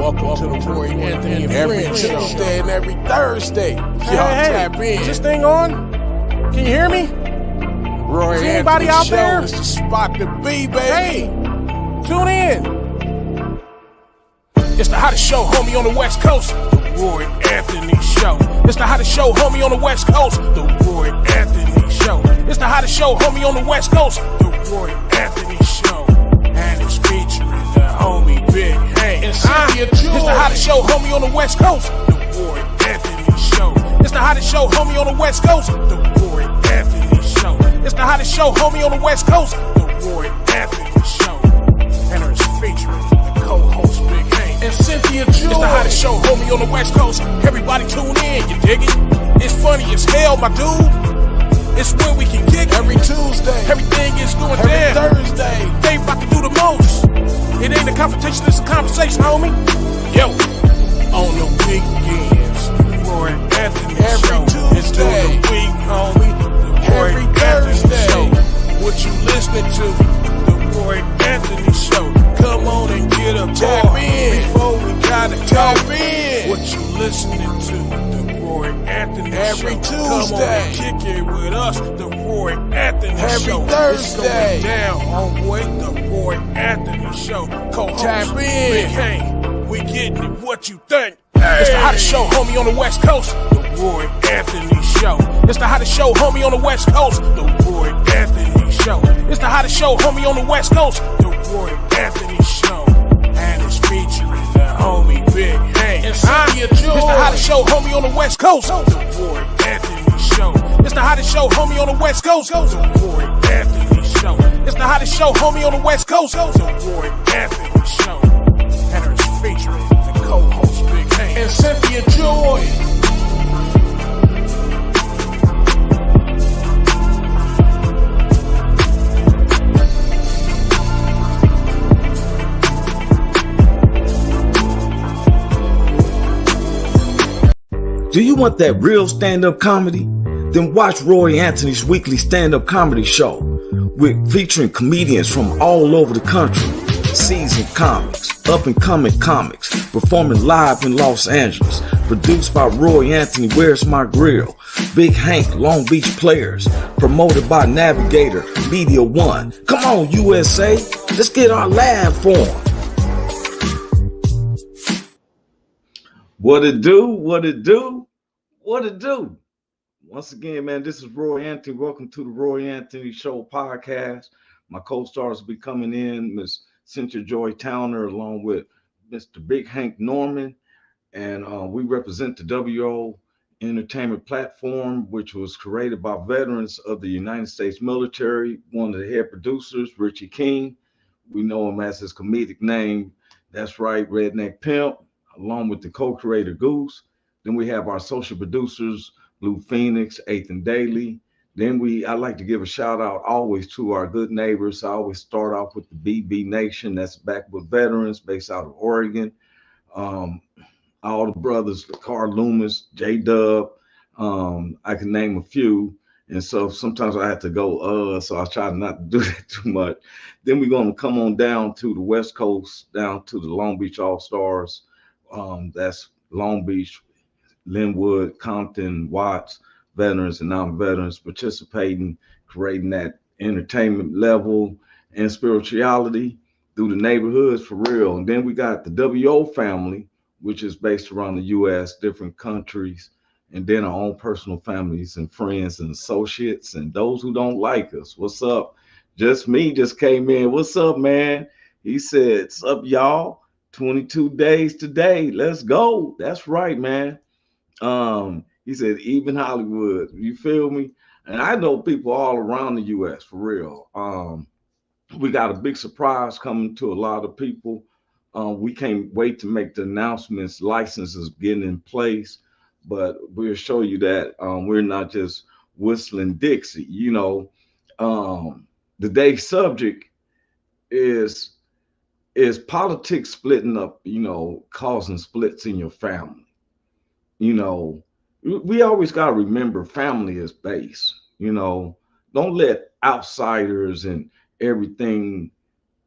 Welcome to the Roy Anthony every Tuesday and every Thursday. Y'all tap in. Is this thing on? Can you hear me? Roy Is Anthony anybody out Show there? is the spot to be, baby. Hey, tune in. It's the hottest show, homie, on the West Coast. The Roy Anthony Show. It's the hottest show, homie, on the West Coast. The Roy Anthony Show. It's the hottest show, homie, on the West Coast. The Roy Anthony Show. And it's featuring the homie Big Hank and Cynthia. It's the hottest show, homie, on the West Coast. The Roy Anthony Show. It's the hottest show, homie, on the West Coast. The Roy Anthony Show. It's the hottest show, homie, on the West Coast. The Roy Anthony Show. And it's featuring the co-host Big Hank and Cynthia. It's the hottest show, homie, on the West Coast. Everybody tune in, you dig it? It's funny as hell, my dude. It's where we can kick every Tuesday. Everything is going every down. Thursday. They about to do the most. It ain't a confrontation, it's a conversation, homie. Yo, on the weekends, the Roy Anthony every Show. Tuesday. Into the week, homie. The Roy every Anthony Thursday. Show. What you listening to? The Roy Anthony Show. Come on and get a tap in before we gotta tap in. What you listening to? The Roy Anthony every Show. Tuesday. Come on and kick it with us. The Roy Anthony every Show. Thursday. It's going down, homeboy. The Roy Anthony Show. Co-host tap in. Big Hank. We getting it. What you think? Hey. It's the hottest show, homie, on the West Coast. The Roy Anthony Show. It's the hottest show, homie, on the West Coast. The Roy Anthony Show. It's the hottest show, homie, on the West Coast. The Roy Anthony Show. And it's featuring the homie Big Hank and Cynthia. It's the hottest show, homie, on the West Coast. The Roy Anthony Show. It's the hottest show, homie, on the West Coast. The Roy Anthony Show. It's the hottest show, homie, on the West Coast. The Roy Anthony Show. And it's featuring the co-host Big Hank and Cynthia Joy. Do you want that real stand-up comedy? Then watch Roy Anthony's weekly stand-up comedy show. We're featuring comedians from all over the country, seasoned comics, up-and-coming comics, performing live in Los Angeles. Produced by Roy Anthony, Where's My Grill, Big Hank, Long Beach Players. Promoted by Navigator, Media One. Come on, USA, let's get our laugh on. What it do? What it do? What it do? Once again, man, this is Roy Anthony. Welcome to the Roy Anthony Show podcast. My co-stars will be coming in, Miss Cynthia Joy Towner, along with Mr. Big Hank Norman. And we represent the WO Entertainment Platform, which was created by veterans of the United States military. One of the head producers, Richie King. We know him as his comedic name. That's right, Redneck Pimp, along with the co-creator Goose. Then we have our social producers, Blue Phoenix, Ethan Daly. Then I like to give a shout out always to our good neighbors. I always start off with the BB Nation, that's back with veterans based out of Oregon. All the brothers, Carl Loomis, J-Dub, I can name a few. And so sometimes I have to go, so I try not to do that too much. Then we're going to come on down to the West Coast, down to the Long Beach All-Stars. That's Long Beach, Linwood, Compton, Watts, veterans and non-veterans participating, creating that entertainment level and spirituality through the neighborhoods for real. And then we got the WO family, which is based around the U.S., different countries, and then our own personal families and friends and associates and those who don't like us. What's up? Just me just came in. What's up, man? He said, "What's up, y'all? 22 days today. Let's go." That's right, man. He said, even Hollywood. You feel me? And I know people all around the U.S. for real. We got a big surprise coming to a lot of people. We can't wait to make the announcements, licenses getting in place, but we'll show you that we're not just whistling Dixie. You know, today's subject is politics splitting up, you know, causing splits in your family. You know, we always got to remember family is base. You know, don't let outsiders and everything,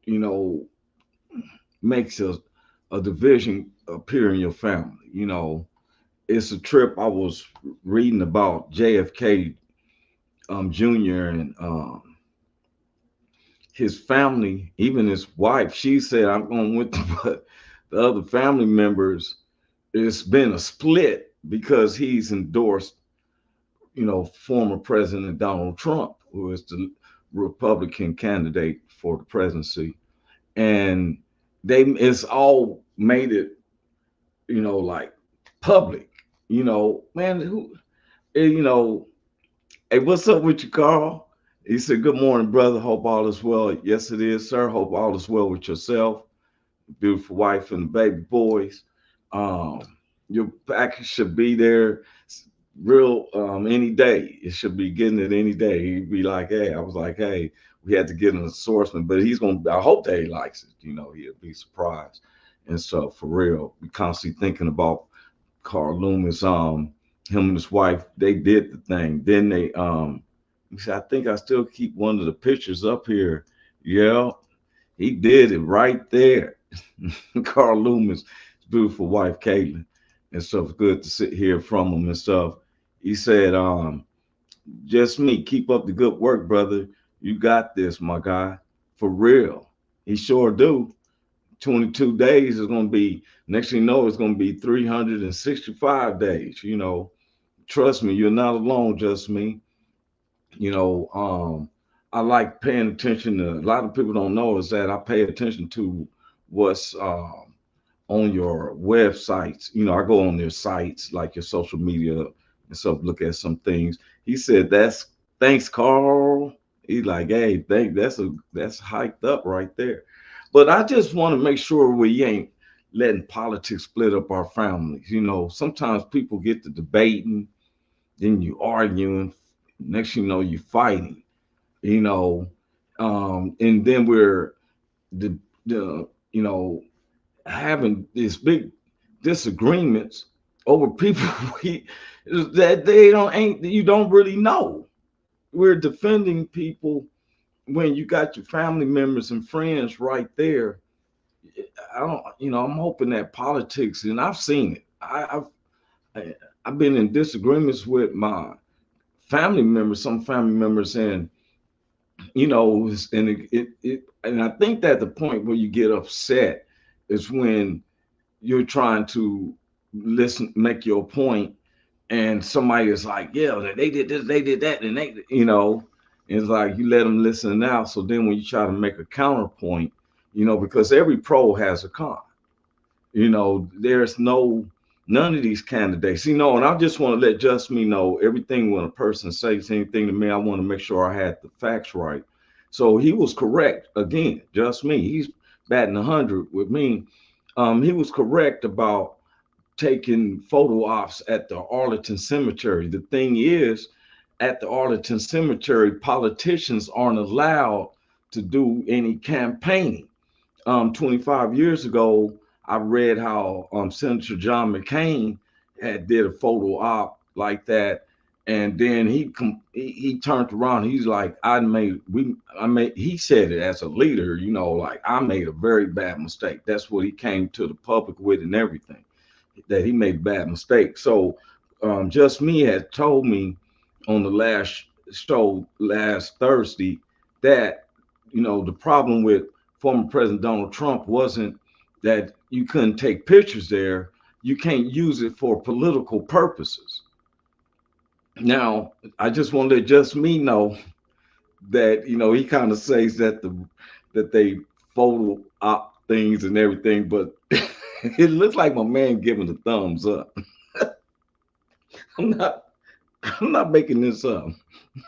you know, makes a a division appear in your family. It's a trip. I was reading about JFK Jr. and his family, even his wife. She said, "I'm going with the other family members." It's been a split because he's endorsed, former President Donald Trump, who is the Republican candidate for the presidency, and it's all made it, like public. Man, who, you know, hey, what's up with you, Carl? He said, "Good morning, brother. Hope all is well." Yes, it is, sir. Hope all is well with yourself, beautiful wife, and the baby boys. Um, your package should be there real any day. It should be getting it any day. He'd be like, "Hey," I was like, "Hey, we had to get an assortment, but he's gonna. I hope that he likes it. He'll be surprised." And so, for real, we constantly thinking about Carl Loomis. Him and his wife, they did the thing. Then he said, "I think I still keep one of the pictures up here." Yeah, he did it right there. Carl Loomis, his beautiful wife Caitlin, and stuff. Good to sit here from him and stuff. He said, "Just me. Keep up the good work, brother. You got this, my guy. For real." He sure do. 22 days is gonna be. Next thing you know, it's gonna be 365 days. Trust me, you're not alone. Just me. You know, I like paying attention to. A lot of people don't know is that I pay attention to what's on your websites. I go on their sites, like your social media and stuff, look at some things. He said, "That's thanks, Carl." He's like, "Hey, that's hyped up right there." But I just want to make sure we ain't letting politics split up our families. Sometimes people get to debating, then you arguing, next you know you fighting, you know, and then we're the having these big disagreements over people that they don't ain't you don't really know. We're defending people when you got your family members and friends right there. I don't, I'm hoping that politics, and I've seen it. I've been in disagreements with my family members, some family members, and and and I think that the point where you get upset is when you're trying to listen, make your point, and somebody is like, "Yeah, they did this, they did that," and it's like you let them listen out. So then when you try to make a counterpoint, because every pro has a con. There's none of these candidates, and I just want to let just me know everything when a person says anything to me, I want to make sure I had the facts right. So he was correct again, just me. He's batting 100 with me. He was correct about taking photo ops at the Arlington Cemetery. The thing is, at the Arlington Cemetery, politicians aren't allowed to do any campaigning. 25 years ago, I read how Senator John McCain had did a photo op like that, and then he turned around. He's like, He said it as a leader, like I made a very bad mistake. That's what he came to the public with and everything, that he made a bad mistake. So, just me had told me on the last show last Thursday that the problem with former President Donald Trump wasn't that you couldn't take pictures there. You can't use it for political purposes. Now, I just want to let just me know that he kind of says that they photo op things and everything, but it looks like my man giving a thumbs up. I'm not I'm not making this up.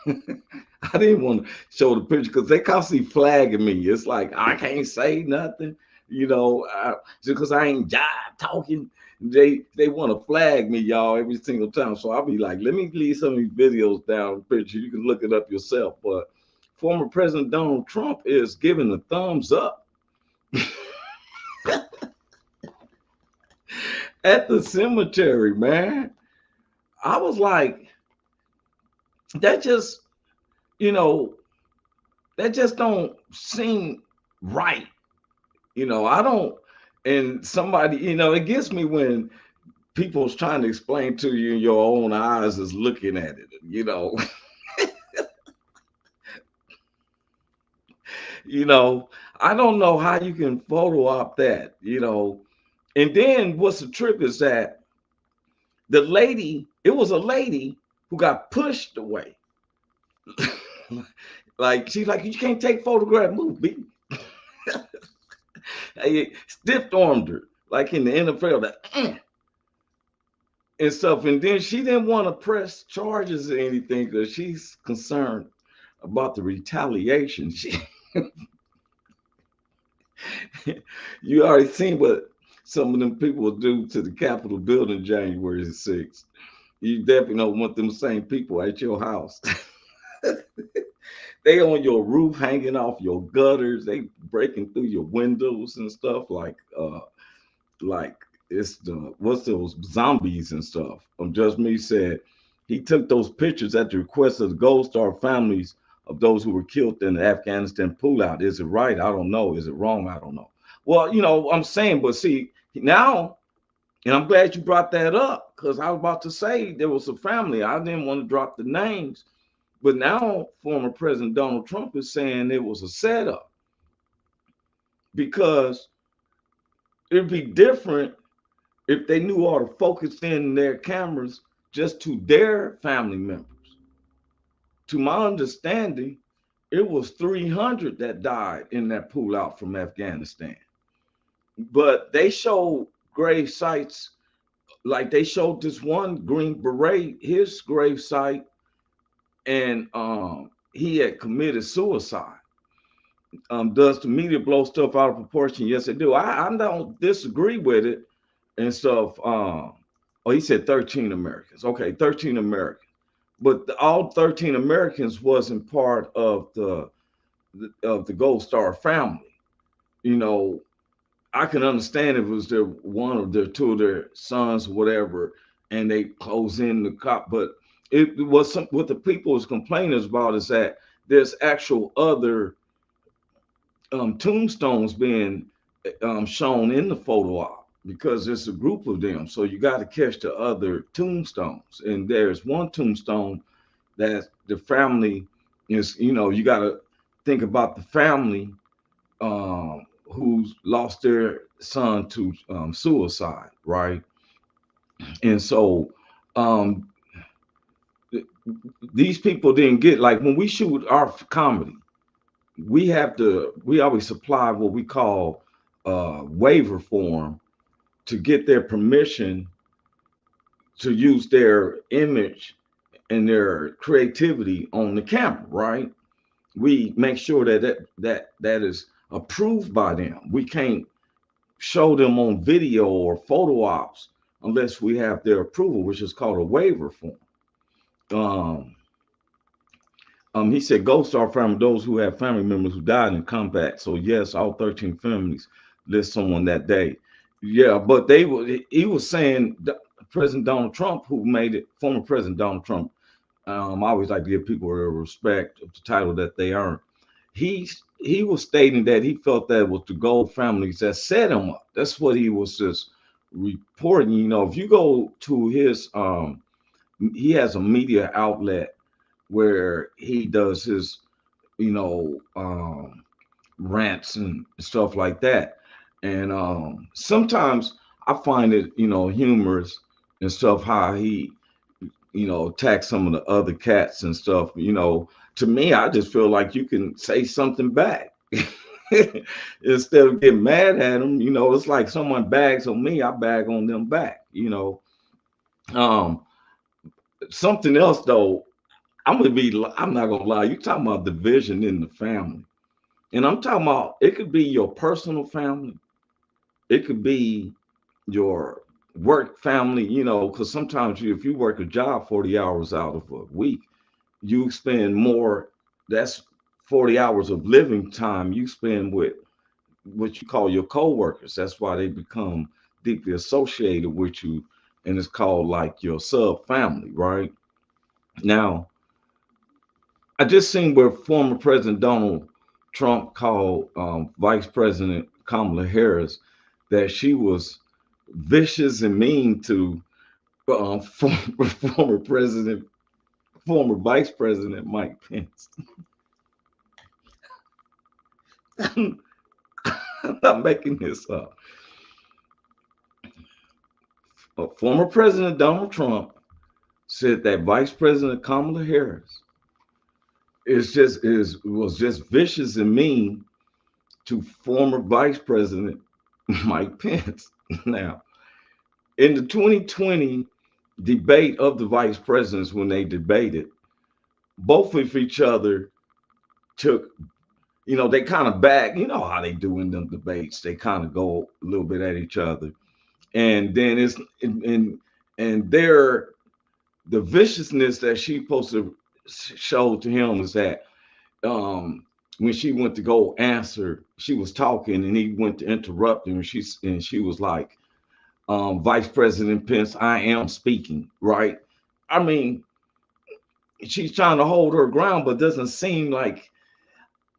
I didn't want to show the picture because they constantly flagging me. It's like I can't say nothing, just because I ain't jive talking. They want to flag me, y'all, every single time. So I'll be like, let me leave some of these videos down, picture. You can look it up yourself. But former President Donald Trump is giving a thumbs up at the cemetery, man. I was like, that just, you know, that just don't seem right. I don't. And somebody, it gets me when people's trying to explain to you, and your own eyes is looking at it. You know, I don't know how you can photo op that. And then what's the trip is that it was a lady who got pushed away. Like she's like, you can't take photograph, move, B. Stiff armed her, like in the NFL, and stuff. And then she didn't want to press charges or anything because she's concerned about the retaliation. You already seen what some of them people will do to the Capitol building January 6th. You definitely don't want them same people at your house. They on your roof, hanging off your gutters. They breaking through your windows and stuff like it's the what's those zombies and stuff. Just Me said he took those pictures at the request of the Gold Star families of those who were killed in the Afghanistan pullout. Is it right? I don't know. Is it wrong? I don't know. Well, I'm saying, but see now, and I'm glad you brought that up because I was about to say there was a family. I didn't want to drop the names, but now former President Donald Trump is saying it was a setup because it'd be different if they knew all to focus in their cameras just to their family members. To my understanding, it was 300 that died in that pullout from Afghanistan. But they showed grave sites, like they showed this one Green Beret, his grave site, and he had committed suicide. Does the media blow stuff out of proportion? Yes, they do. I don't disagree with it and stuff. He said 13 Americans. Okay, 13 Americans. But all 13 Americans wasn't part of the Gold Star family. I can understand if it was their one of their two of their sons, whatever, and they close in the cop. But it was what the people was complaining about is that there's actual other tombstones being shown in the photo op because there's a group of them. So you got to catch the other tombstones. And there's one tombstone that the family is, you got to think about the family who's lost their son to suicide, right? And so these people didn't get, like when we shoot our comedy, we always supply what we call waiver form to get their permission to use their image and their creativity on the camera, right? We make sure that is approved by them. We can't show them on video or photo ops unless we have their approval, which is called a waiver form. He said Gold Star family, those who have family members who died in combat. So yes, all 13 families list someone that day. Yeah, but he was saying President Donald Trump, who made it, former President Donald Trump. I always like to give people a respect of the title that they earn. He was stating that he felt that it was the Gold families that set him up. That's what he was just reporting. If you go to his, he has a media outlet where he does his, rants and stuff like that. And sometimes I find it, humorous and stuff how he, attack some of the other cats and stuff. To me, I just feel like you can say something back instead of getting mad at them. It's like someone bags on me, I bag on them back. Something else though, I'm not gonna lie. You talking about division in the family, and I'm talking about it could be your personal family, it could be your work family. Because sometimes if you work a job 40 hours out of a week, you spend more. That's 40 hours of living time you spend with what you call your coworkers. That's why they become deeply associated with you, and it's called like your sub family, right? Now, I just seen where former President Donald Trump called Vice President Kamala Harris that she was vicious and mean to former president, former vice president Mike Pence. I'm not making this up. Former President Donald Trump said that Vice President Kamala Harris was just vicious and mean to former Vice President Mike Pence. Now, in the 2020 debate of the vice presidents, when they debated, both of each other took, they kind of back, you know how they do in them debates. They kind of go a little bit at each other. And then and the viciousness that she supposed to show to him is that when she went to go answer, she was talking and he went to interrupt her, and she was like, Vice President Pence, I am speaking, right? I mean, she's trying to hold her ground, but doesn't seem like,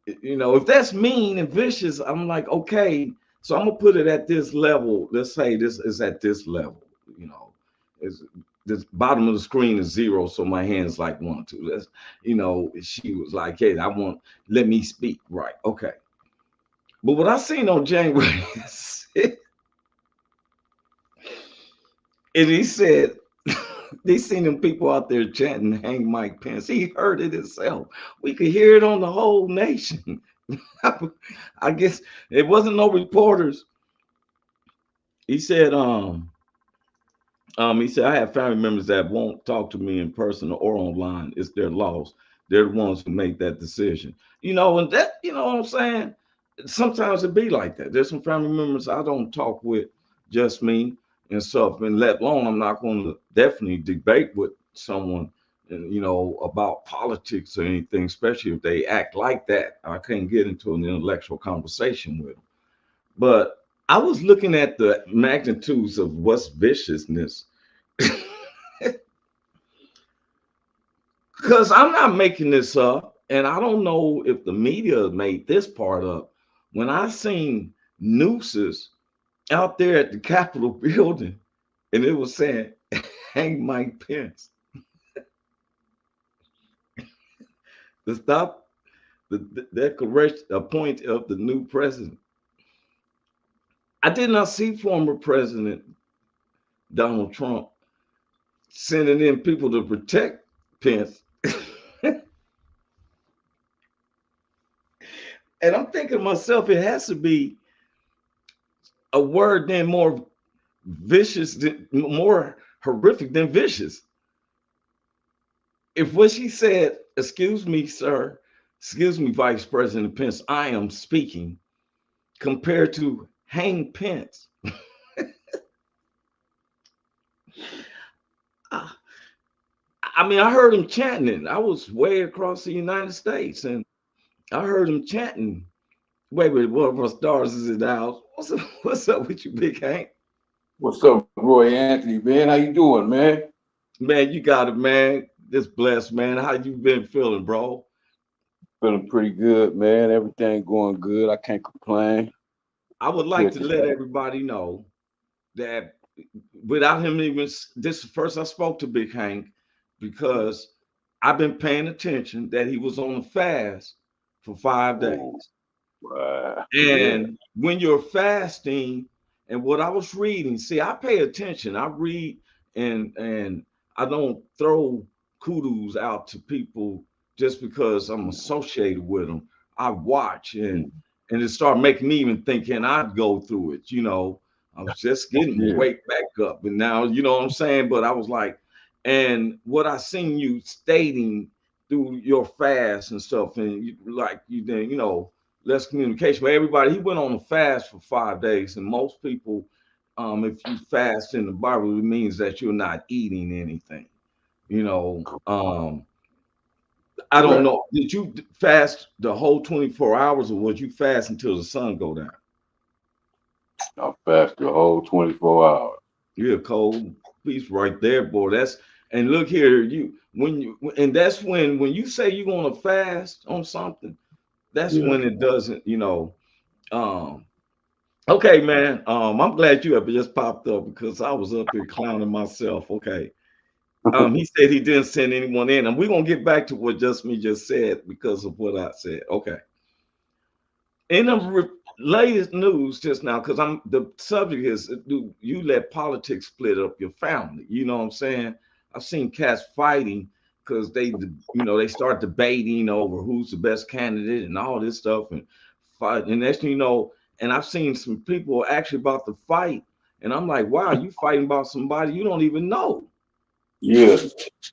if that's mean and vicious, I'm like, okay, so I'm gonna put it at this level. Let's say this is at this level, is the bottom of the screen is 0, so my hand's like 1, 2. That's, she was like, hey, let me speak, right? Okay. But what I seen on January 6th, and he said, they seen them people out there chanting, hang Mike Pence. He heard it himself. We could hear it on the whole nation. I guess it wasn't no reporters. He said, I have family members that won't talk to me in person or online. It's their loss. They're the ones who make that decision. And that, what I'm saying? Sometimes it be like that. There's some family members I don't talk with, just me and stuff. And let alone, I'm not going to definitely debate with someone, about politics or anything, especially if they act like that. I can't get into an intellectual conversation with them. But I was looking at the magnitudes of what's viciousness. Because I'm not making this up, and I don't know if the media made this part up. When I seen nooses out there at the Capitol building, and it was saying, hang Mike Pence. To stop the declaration, appoint of the new president. I did not see former President Donald Trump sending in people to protect Pence. And I'm thinking to myself, it has to be a word then more vicious, more horrific than vicious. If what she said, excuse me, sir, excuse me, Vice President Pence, I am speaking, compared to hang Pence. I heard him chanting it. I was way across the United States, and I heard him chanting. Wait, what of our stars is in the house? What's up with you, Big Hank? What's up, Roy Anthony, man? How you doing, man? Man, you got it, man. Just blessed, man. How you been feeling, bro? Feeling pretty good, man. Everything going good. I can't complain. I would like to let everybody know that without him even, this is the first I spoke to Big Hank, because I've been paying attention that he was on a fast for 5 days. And when you're fasting, and what I was reading, see, I pay attention. I read, and I don't throw kudos out to people just because I'm associated with them. I watch, and it started making me even think, and I'd go through it. I was just getting my weight back up, and now, you know what I'm saying? But I was like, and what I seen you stating through your fast and stuff, and you then, less communication. But everybody, he went on a fast for 5 days, and most people, if you fast in the Bible, it means that you're not eating anything. I don't know. Did you fast the whole 24 hours, or would you fast until the sun go down? I fast the whole 24 hours. You're a cold piece right there, boy. And look here, that's when you say you're gonna fast on something, that's when it doesn't, Okay, man. I'm glad you have just popped up because I was up here clowning myself. Okay. He said he didn't send anyone in, and we're gonna get back to what just me just said because of what I said. Okay. In the latest news just now, because I'm the subject is do you let politics split up your family? You know what I'm saying? I've seen cats fighting because they start debating over who's the best candidate and all this stuff and fight. And next thing you know, and I've seen some people actually about to fight, and I'm like, wow, you fighting about somebody you don't even know. Yeah,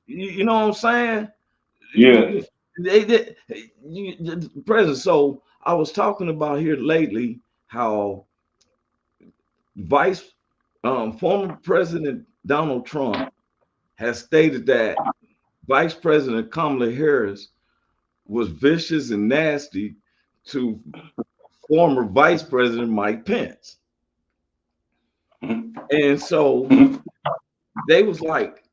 You know what I'm saying? yeah. They President. So I was talking about here lately how Vice former President Donald Trump has stated that Vice President Kamala Harris was vicious and nasty to former Vice President Mike Pence. And so they was like,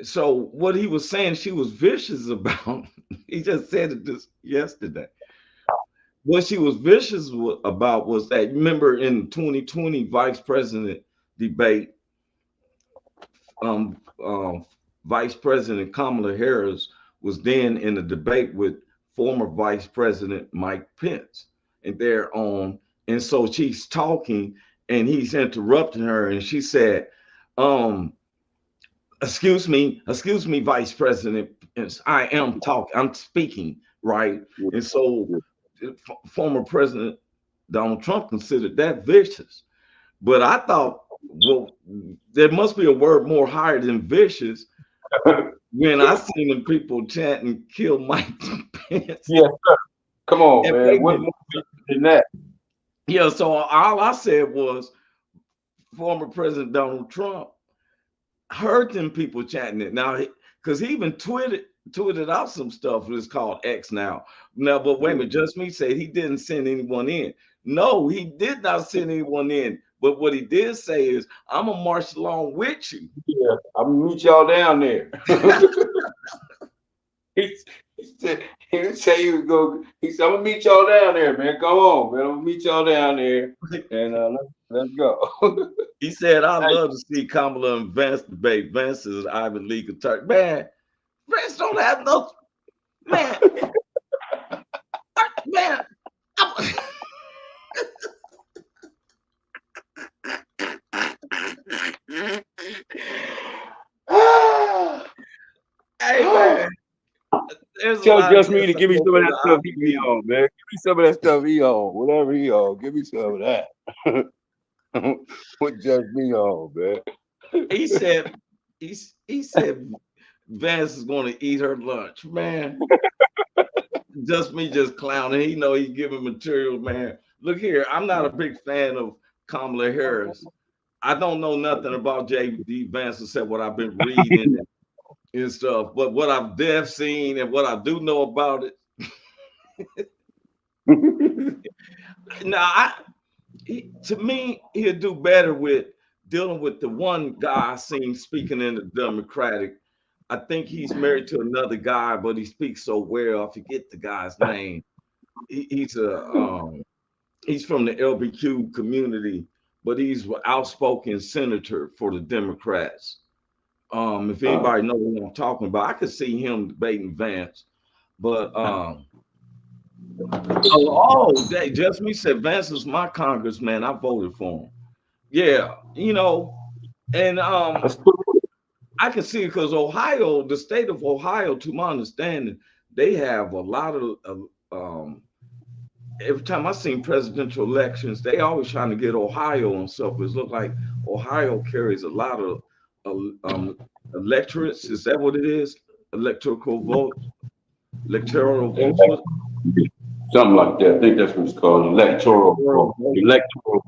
so what he was saying she was vicious about, he just said it this yesterday. What she was vicious about was that, remember in 2020 vice president debate, um, um, Vice President Kamala Harris was then in a debate with former Vice President Mike Pence, and they're on, and so she's talking, and he's interrupting her, and she said, um, excuse me, Vice President, I am talking, I'm speaking, right? And so former President Donald Trump considered that vicious. But I thought, well, there must be a word more higher than vicious when I seen them people chanting, kill Mike Pence. Yeah, come on, And man. wait a What minute. more than that? Yeah, so all I said was former President Donald Trump heard them people chanting it. Now, because he even tweeted out some stuff that's called X now. Now, but wait a minute, just me said he didn't send anyone in. No, he did not send anyone in. But what he did say is, I'm gonna march along with you. Yeah, I'm gonna meet y'all down there. he, he said he would go. He said, "I'm gonna meet y'all down there, man. Come on, man. I'm gonna meet y'all down there, and let's go." He said, I Hey, love to see Kamala and Vance debate. Vance is an Ivy League attorney. Man, Vance don't have no man, man. Hey man, there's a tell lot of just me cats to I give me know some of from that the stuff Ivy he League. on, man. Give me some of that stuff he on. Whatever he on, give me some of that. Put just me on, man. He said, he said Vance is going to eat her lunch, man. Just me, just clowning. He know he giving material, man. Look here, I'm not a big fan of Kamala Harris. I don't know nothing about J.D. Vance except what I've been reading and stuff. But what I've def seen and what I do know about it, now to me, he'll do better with dealing with the one guy I seen speaking in the Democratic. I think he's married to another guy, but he speaks so well. I forget the guy's name. He's from the LBQ community, but he's an outspoken senator for the Democrats. If anybody knows what I'm talking about, I could see him debating Vance. But just me said Vance is my congressman. I voted for him. Yeah, and I can see it because Ohio, the state of Ohio, to my understanding, they have a lot of every time I seen presidential elections, they always trying to get Ohio and stuff. It look like Ohio carries a lot of uh, um, electorates. Is that what it is? Electoral votes. What? Something like that. I think that's what it's called. Electoral Electoral vote. votes. Electoral.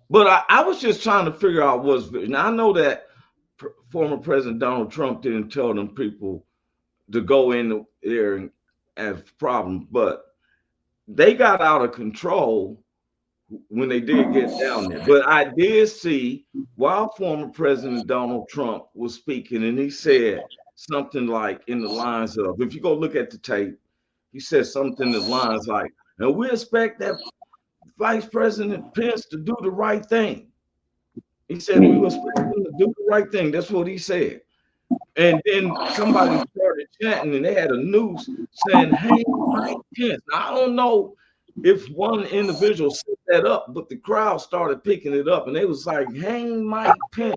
But I was just trying to figure out what's. Now I know that former President Donald Trump didn't tell them people to go in there and have problems, but they got out of control when they did get down there. But I did see while former President Donald Trump was speaking, and he said something like in the lines of, if you go look at the tape, he said something in the lines like, And we expect that Vice President Pence to do the right thing. He said we expect him to do the right thing. That's what he said. And then somebody started chanting, and they had a noose saying, "Hang Mike Pence." Now, I don't know if one individual set that up, but the crowd started picking it up, and they was like, "Hang Mike Pence,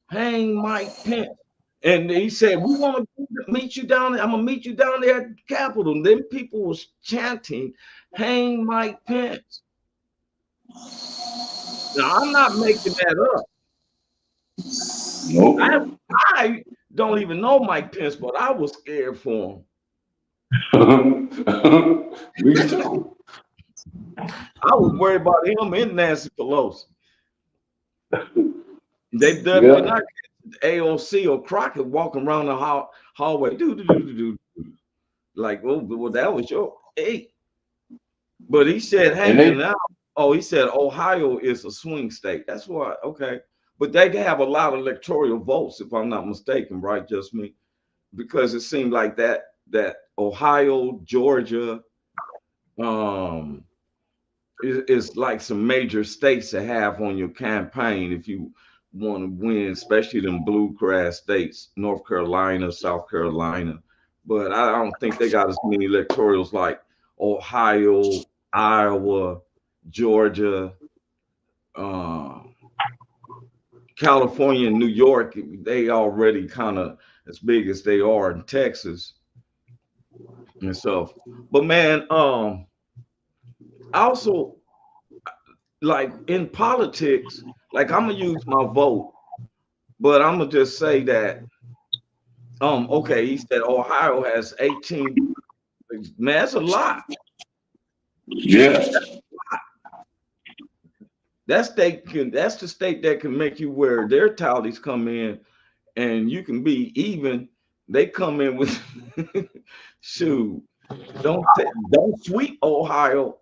hang Mike Pence." And he said, "We want to meet you down there. I'm gonna meet you down there at the Capitol." And then people was chanting, "Hang Mike Pence." Now, I'm not making that up. Nope. I don't even know Mike Pence, but I was scared for Me too. him. I was worried about him and Nancy Pelosi. They definitely not AOC or Crockett walking around the hallway, like, oh, well, that was your hey. But he said, hanging out. Oh, he said Ohio is a swing state. That's why, okay. But they can have a lot of electoral votes, if I'm not mistaken, right? Just me. Because it seemed like that Ohio, Georgia, is like some major states to have on your campaign if you want to win, especially them bluegrass states, North Carolina, South Carolina. But I don't think they got as many electorals like Ohio, Iowa, Georgia, California, and New York. They already kind of as big as they are in Texas and stuff. But man, also like in politics, like I'm gonna use my vote, but I'm gonna just say that okay, he said Ohio has 18. Man, that's a lot. Yeah. That's the state that can make you where their tallies come in and you can be even. They come in with shoot. Don't sweep Ohio.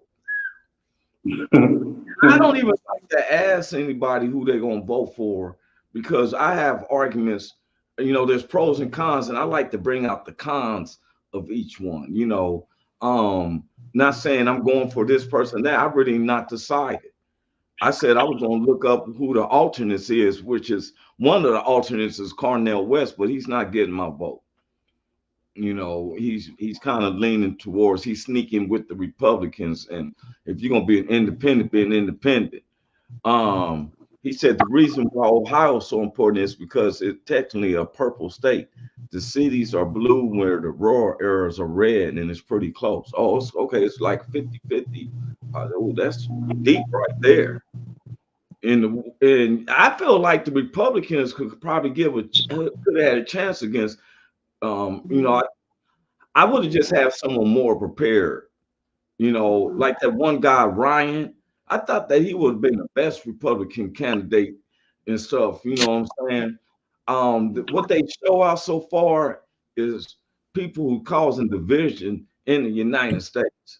I don't even like to ask anybody who they're gonna vote for because I have arguments. You know, there's pros and cons, and I like to bring out the cons of each one. You know, not saying I'm going for this person that I really not decided. I said I was gonna look up who the alternates is, which is one of the alternates is Cornel West, but he's not getting my vote. You know, he's kind of leaning towards he's sneaking with the Republicans, and if you're gonna be an independent, be an independent. He said the reason why Ohio is so important is because it's technically a purple state. The cities are blue where the rural areas are red, and it's pretty close. Oh, it's okay, it's like 50-50. Oh, that's deep right there. And I feel like the Republicans could probably could have had a chance against you know, I would have just have someone more prepared. You know, like that one guy, Ryan. I thought that he would have been the best Republican candidate and stuff. You know what I'm saying? What they show out so far is people who causing division in the United States.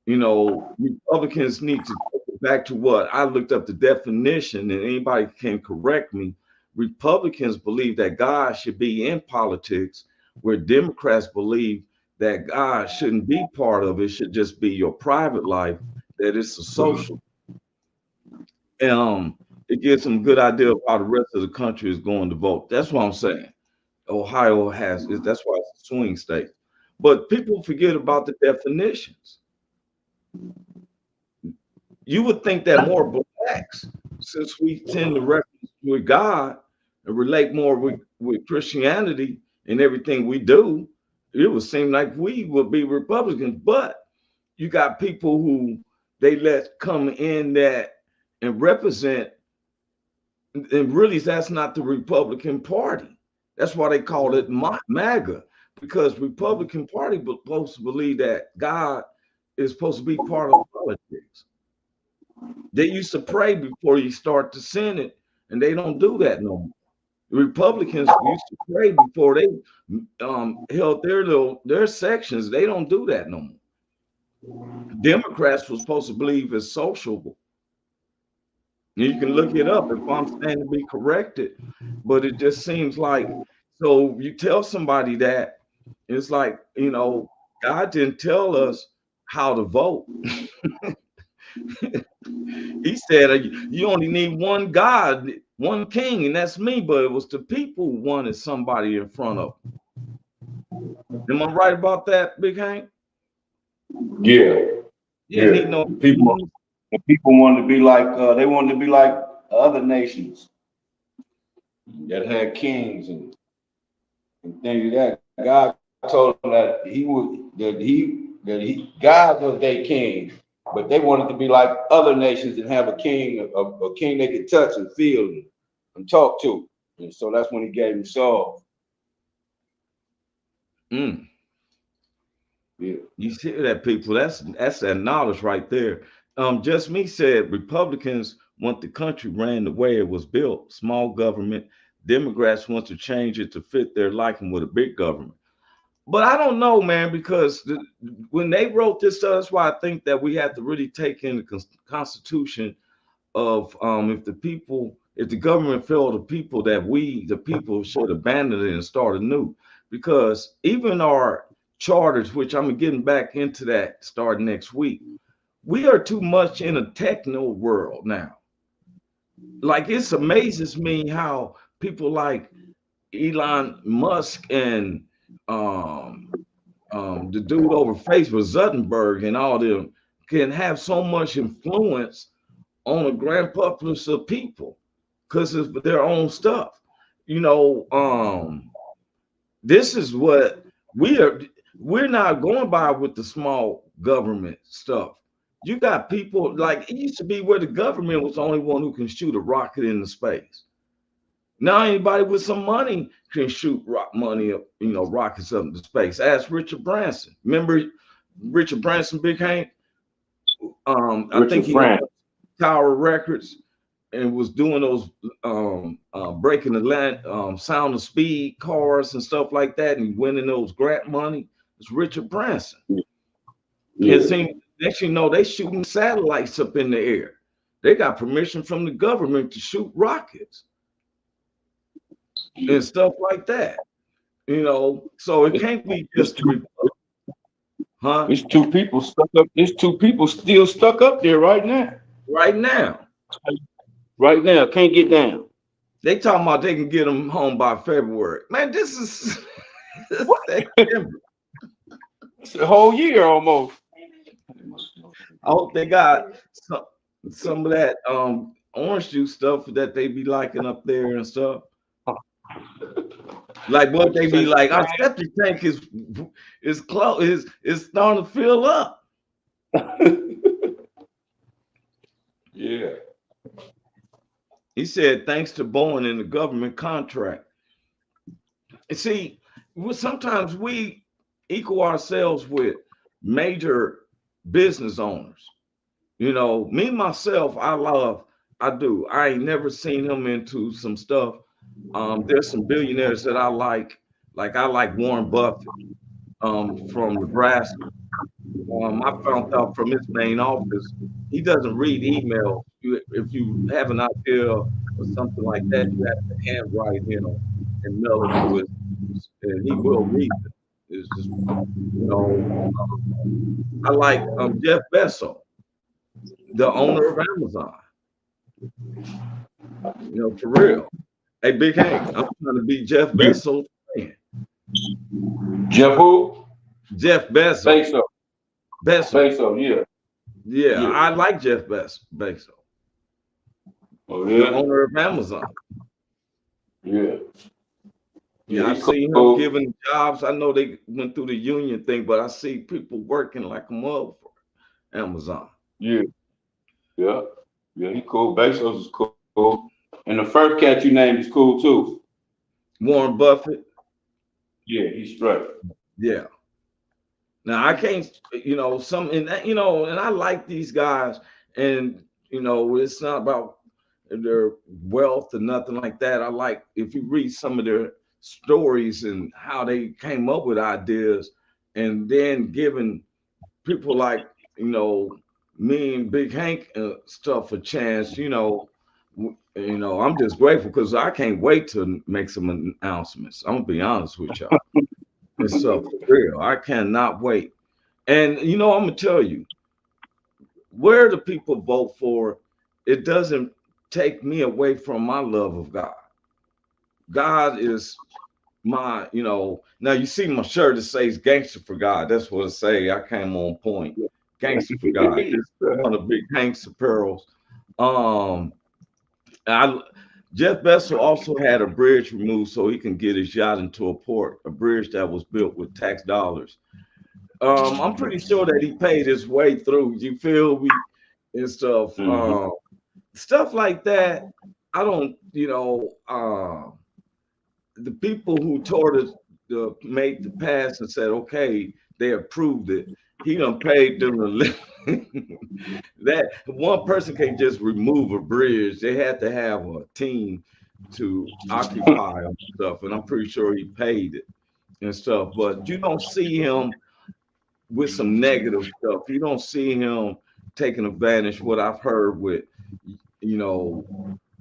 You know, Republicans need to take it back to what I looked up the definition, and anybody can correct me. Republicans believe that God should be in politics, where Democrats believe that God shouldn't be part of it, it should just be your private life, that it's a social. And it gives them a good idea of how the rest of the country is going to vote. That's what I'm saying. Ohio that's why it's a swing state. But people forget about the definitions. You would think that more blacks, since we tend to reference with God and relate more with Christianity and everything we do, it would seem like we would be Republicans. But you got people who they let come in that and represent, and really that's not the Republican Party. That's why they call it MAGA, because Republican Party was supposed to believe that God is supposed to be part of politics. They used to pray before you start the Senate, and they don't do that no more. The Republicans used to pray before they held their sections. They don't do that no more. Democrats were supposed to believe it's sociable. You can look it up if I'm saying to be corrected, but it just seems like, so you tell somebody that it's like, you know, God didn't tell us how to vote. He said, you only need one God, one king, and that's me. But it was the people who wanted somebody in front of them. Am I right about that, Big Hank? Yeah, Yeah, yeah. need no The people wanted to be like they wanted to be like other nations that had kings and things like that. God told them that God was their king, but they wanted to be like other nations and have a king, a king they could touch and feel and talk to. And so that's when he gave him Saul. Mm. Yeah. You see that, people? That's that knowledge right there. Just me said Republicans want the country ran the way it was built, small government. Democrats want to change it to fit their liking with a big government. But I don't know, man, because when they wrote this, that's why I think that we have to really take in the Constitution of if the government failed the people, that we, the people, should abandon it and start anew. Because even our charters, which I'm getting back into that starting next week, we are too much in a techno world now. Like, it amazes me how people like Elon Musk and the dude over Facebook, Zuckerberg, and all them can have so much influence on a grand populace of people because of their own stuff. You know, this is what we're not going by with the small government stuff. You got people like, it used to be where the government was the only one who can shoot a rocket into space. Now anybody with some money can shoot rockets up into space. Ask Richard Branson. Remember Richard Branson, Big Hank? I think he owned Tower Records and was doing those breaking the land, sound of speed cars and stuff like that, and winning those grant money. It's Richard Branson. Yeah. And see, next you know, they shooting satellites up in the air. They got permission from the government to shoot rockets and stuff like that. You know, so it can't be just huh? It's two people stuck up. It's two people still stuck up there right now. Right now. Right now, can't get down. They talking about they can get them home by February. Man, this is It's a whole year almost. I hope they got some of that orange juice stuff that they be liking up there and stuff. Like what they be like, our septic tank is close, is starting to fill up. Yeah. He said, thanks to Boeing and the government contract. And see, sometimes we equal ourselves with major business owners. You know, me myself, I do. I ain't never seen him into some stuff. There's some billionaires that I like I like Warren Buffett from Nebraska. I found out from his main office, he doesn't read emails. If you have an idea or something like that, you have to handwrite him and mail it to us, and he will read it. It's just, I like Jeff Bezos, the owner of Amazon. You know, for real. Hey, Big Hank, I'm trying to be Jeff Bezos' fan. Jeff who? Jeff Bezos. Bezos, yeah. Yeah, I like Jeff Bezos. Oh, yeah. The owner of Amazon. Yeah. Yeah, I see him giving jobs. I know they went through the union thing, but I see people working like a mother for Amazon. Yeah. Yeah. Yeah, he cool. Bezos is cool. And the first cat you named is cool too. Warren Buffett. Yeah, he's straight. Yeah. Now I can't, and I like these guys, and it's not about their wealth or nothing like that. I like, if you read some of their stories and how they came up with ideas, and then giving people like me and Big Hank stuff a chance. I'm just grateful because I can't wait to make some announcements. I'm gonna be honest with y'all. It's for real. I cannot wait. And you know, I'm gonna tell you, where the people vote for, it doesn't take me away from my love of God. God is my, you know, now you see my shirt, it says gangster for God. That's what it say. I came on point. Gangster for God. It's one of the big Hank's apparels. Um I Jeff Bessel also had a bridge removed so he can get his yacht into a port, a bridge that was built with tax dollars. I'm pretty sure that he paid his way through, you feel me? And stuff. Mhm. Stuff like that. I don't, the people who taught us made the pass and said, okay, they approved it. He done paid them to live. That one person can't just remove a bridge. They had to have a team to occupy and stuff. And I'm pretty sure he paid it and stuff. But you don't see him with some negative stuff. You don't see him taking advantage. What I've heard with, you know,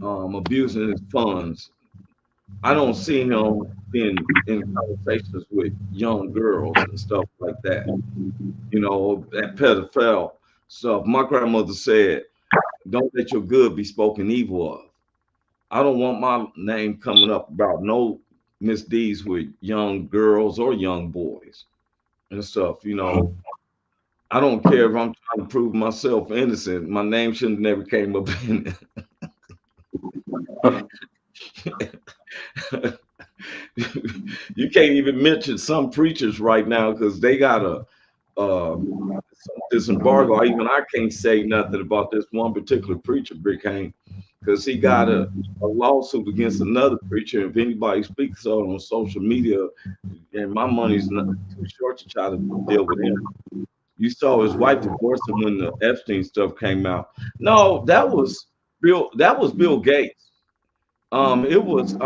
abusing his funds. I don't see him being in conversations with young girls and stuff like that. You know, that pedophile stuff. My grandmother said, "Don't let your good be spoken evil of." I don't want my name coming up about no misdeeds with young girls or young boys and stuff. You know, I don't care if I'm trying to prove myself innocent. My name shouldn't never came up in it. You can't even mention some preachers right now because they got this embargo. Even I can't say nothing about this one particular preacher, Big Hank, because he got a lawsuit against another preacher. If anybody speaks on social media, and my money's not too short to try to deal with him. You saw his wife divorced him when the Epstein stuff came out. No, that was Bill. That was Bill Gates. It was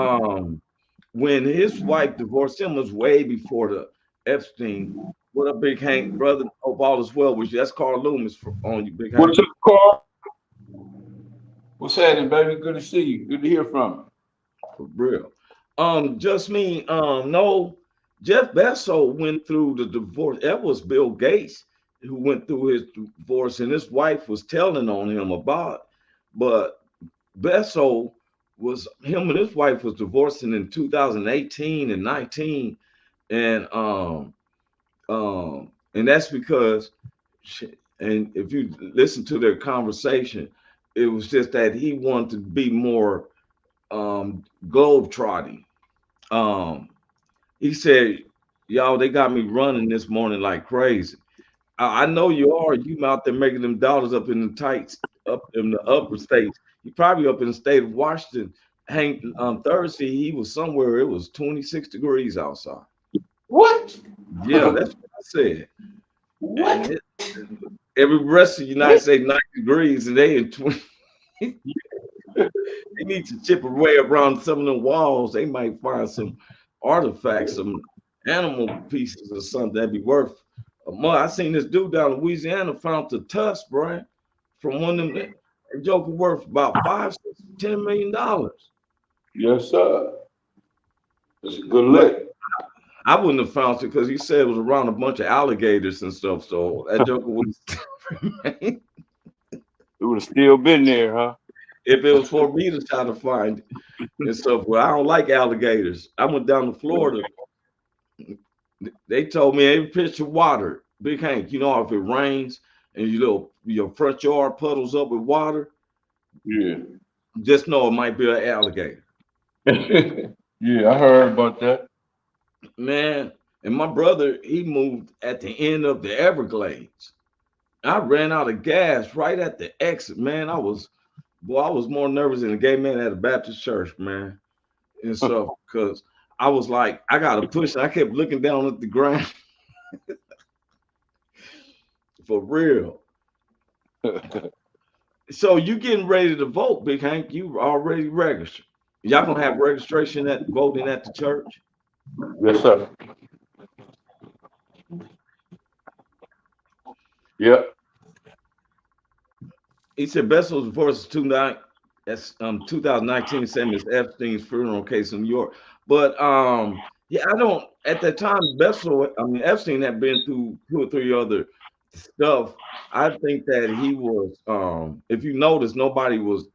when his wife divorced him was way before the Epstein. What up, Big Hank, brother? Hope all is well with you. That's Carl Loomis on you, Big Hank. What's up, Carl? What's happening, baby? Good to see you. Good to hear from you. For real. Just me. No, Jeff Bezos went through the divorce. That was Bill Gates who went through his divorce, and his wife was telling on him about it. But Bezos was him and his wife was divorcing in 2018 and 19, and and that's because, and if you listen to their conversation, it was just that he wanted to be more globe trotting. Um, he said, "Y'all, they got me running this morning like crazy. I know you are. You out there making them dollars up in the tights, up in the upper states. You probably up in the state of Washington. Hank, Thursday, he was somewhere. It was 26 degrees outside. What? Yeah, that's what I said. What? And every rest of the United States 90 degrees, and they in 20. They need to chip away around some of the walls. They might find some artifacts, some animal pieces or something that'd be worth a month. I seen this dude down in Louisiana found the tusk, bro, from one of them. That joker worth about $5, $6, $10 million. Yes, sir. That's a good lick. I wouldn't have found it because he said it was around a bunch of alligators and stuff. So that joker would It would have still been there, huh? if it was for me to try to find it and stuff. Well, I don't like alligators. I went down to Florida. They told me every pitch of water, Big Hank, you know, if it rains and your front yard puddles up with water, Yeah. just know it might be an alligator. Yeah, I heard about that. Man, and my brother, he moved at the end of the Everglades. I ran out of gas right at the exit, man. I was more nervous than a gay man at a Baptist church, man. And so, because I was like, I gotta push. I kept looking down at the ground. For real. So you getting ready to vote, Big Hank? You already registered. Y'all gonna have registration at voting at the church? Yes, sir. Yep. He said Bessel's divorce is 2019, same as Epstein's funeral case in New York. But Yeah, I don't. At that time, Epstein had been through 2 or 3 other stuff. I think that he was. If you notice, nobody was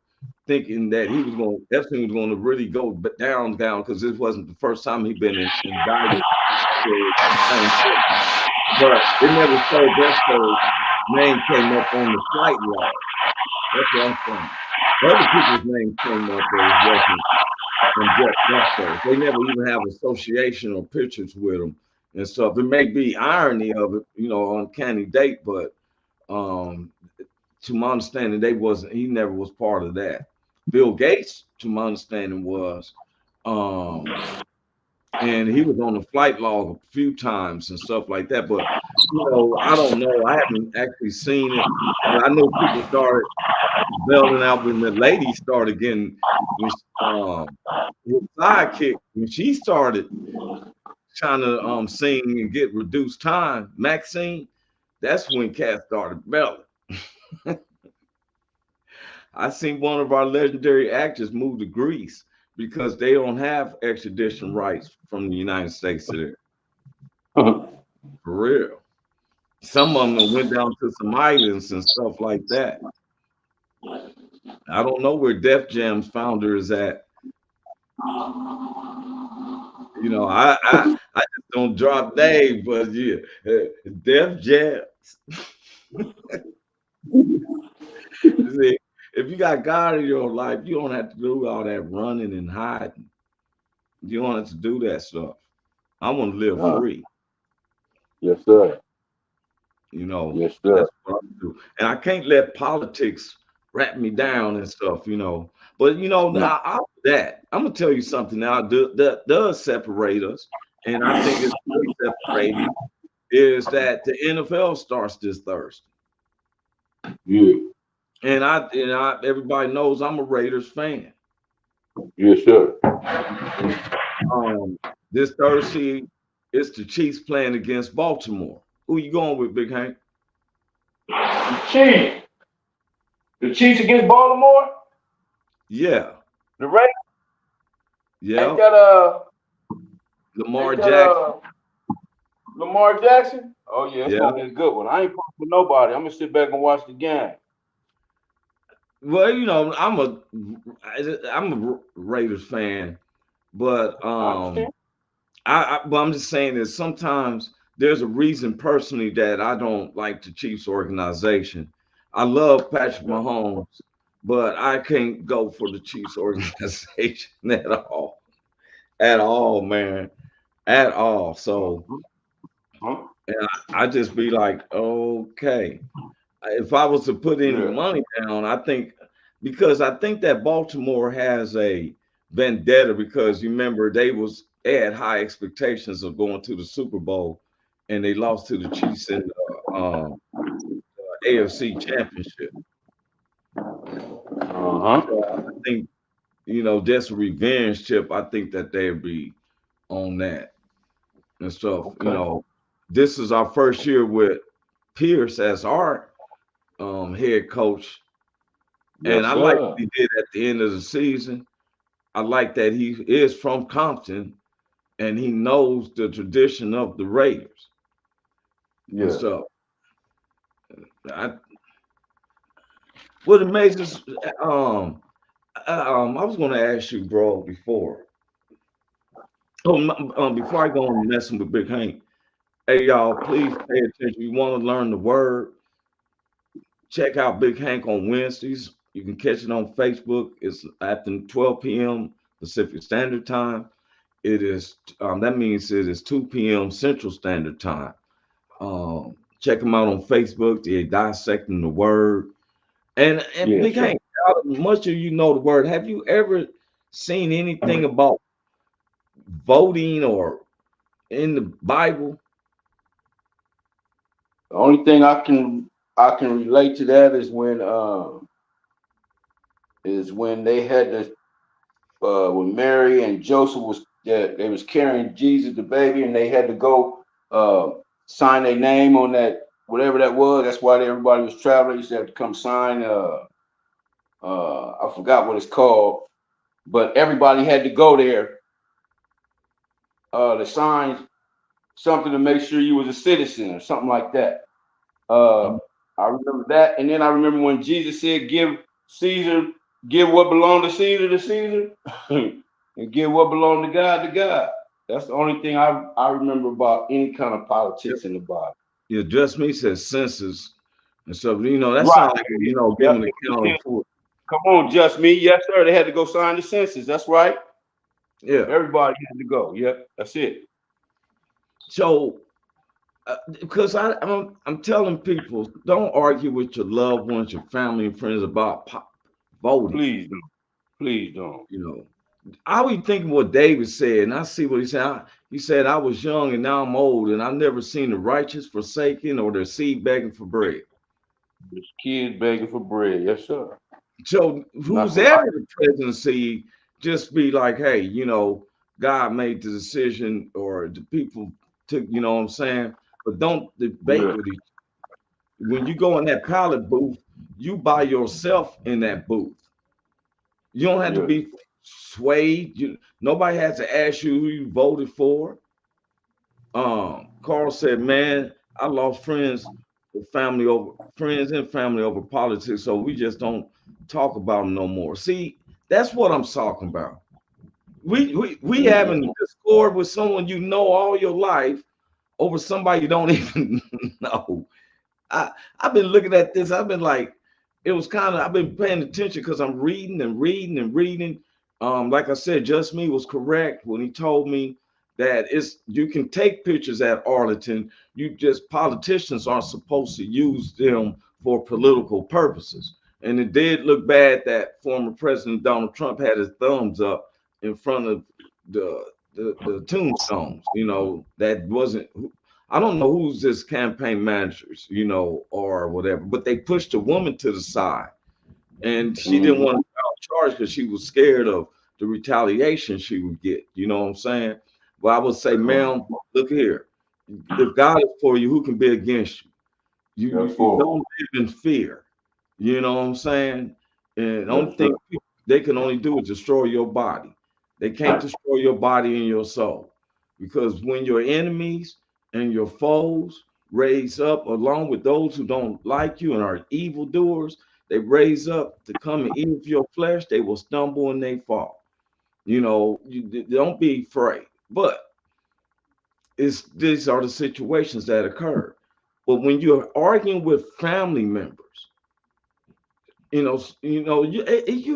thinking that Epstein was going to really go down because this wasn't the first time he'd been indicted for the same thing. But it never showed Besto's name came up on the flight log. That's what I'm saying. Other people's names came up, but it wasn't from Jeff Bezos. They never even have association or pictures with them and stuff. It may be irony of it, uncanny date, but um, to my understanding, he never was part of that. Bill Gates, to my understanding, was, um, and he was on the flight log a few times and stuff like that. But I don't know. I haven't actually seen it, but I know people started belting out when the lady started getting his sidekick when she started trying to sing and get reduced time, Maxine. That's when Cat started belting. I seen one of our legendary actors move to Greece because they don't have extradition rights from the United States to there. For real. Some of them went down to some islands and stuff like that. I don't know where Def Jam's founder is at. I just don't drop names, but yeah, Def Jams. See, if you got God in your life, you don't have to do all that running and hiding. You don't have to do that stuff. I want to live free. Yes, sir. Yes, sir. That's what I do. And I can't let politics wrap me down and stuff, But after that, I'm gonna tell you something now that does separate us, and I think it's really separating, is that the NFL starts this Thursday. Yeah. And everybody knows I'm a Raiders fan. Yes, sir. This Thursday, it's the Chiefs playing against Baltimore. Who you going with, Big Hank? The Chiefs. The Chiefs against Baltimore? Yeah. The Raiders? Yeah. Ain't that Lamar Jackson. Lamar Jackson? Oh yeah, it's gonna be a good one. I ain't pulling for nobody. I'm gonna sit back and watch the game. Well, I'm a Raiders fan, but I'm just saying that sometimes there's a reason personally that I don't like the Chiefs organization. I love Patrick Mahomes, but I can't go for the Chiefs organization at all, man, at all. So, and I just be like, okay. If I was to put any money down, I think that Baltimore has a vendetta because you remember they had high expectations of going to the Super Bowl and they lost to the Chiefs in the AFC Championship. So I think just a revenge chip. I think that they'd be on that and stuff. This is our first year with Pierce as our head coach. And I like what he did at the end of the season. I like that he is from Compton and he knows the tradition of the Raiders. Yeah. So what amazes I was gonna ask you, bro, before. Before I go on messing with Big Hank. Hey y'all, please pay attention. You want to learn the word. Check out Big Hank on Wednesdays. You can catch it on Facebook. It's after 12 p.m. Pacific Standard Time. It is that means it is 2 p.m. Central Standard Time. Check them out on Facebook. They're dissecting the word. And Big Hank, much of you know the word. Have you ever seen anything about voting or in the Bible? The only thing I can relate to that is when they had this when Mary and Joseph they was carrying Jesus the baby and they had to go sign their name on that whatever that was. That's why everybody was traveling. They used to have to come sign I forgot what it's called, but everybody had to go there they signed something to make sure you was a citizen or something like that. I remember that, and then I remember when Jesus said, "Give Caesar, give what belonged to Caesar, and give what belonged to God to God." That's the only thing I remember about any kind of politics in the Bible. Yeah, Just Me says census. And so, that Right. sounds like, Yep. giving an account of for. Come on, just me. Yes, sir. They had to go sign the census. That's right. Yeah. Everybody had to go. Yep. That's it. So, because I'm telling people, don't argue with your loved ones, your family and friends about voting. Please don't. Please don't. I was thinking what David said, and I see what he said. He said, "I was young and now I'm old, and I've never seen the righteous forsaken or their seed begging for bread." There's kids begging for bread. Yes, sir. So Not who's the ever right. the presidency, just be like, hey, God made the decision, or the people took, what I'm saying? But don't debate Yeah. with each. When you go in that ballot booth, you by yourself in that booth. You don't have to Yeah. be swayed. Nobody has to ask you who you voted for. Carl said, "Man, I lost friends and family over politics, so we just don't talk about them no more." See, that's what I'm talking about. We having Mm-hmm. discord with someone all your life over somebody you don't even know. I've been looking at this. I've been like, it was kind of, I've been paying attention because I'm reading and reading and reading. Like I said, Just Me was correct when he told me that you can take pictures at Arlington. Politicians aren't supposed to use them for political purposes. And it did look bad that former President Donald Trump had his thumbs up in front of the tombstones. That wasn't, I don't know who's this campaign managers, or whatever, but they pushed a woman to the side, and she didn't Mm-hmm. want to file charge because she was scared of the retaliation she would get. You know what I'm saying? Well, I would say, ma'am, look here. If God is for you, who can be against you? You Therefore. don't live in fear. You know what I'm saying? And the Yes, only sir. thing they can only do is destroy your body. They can't destroy your body and your soul. Because when your enemies and your foes raise up, along with those who don't like you and are evildoers, they raise up to come and eat of your flesh, they will stumble and they fall. Don't be afraid. But these are the situations that occur. But when you're arguing with family members, you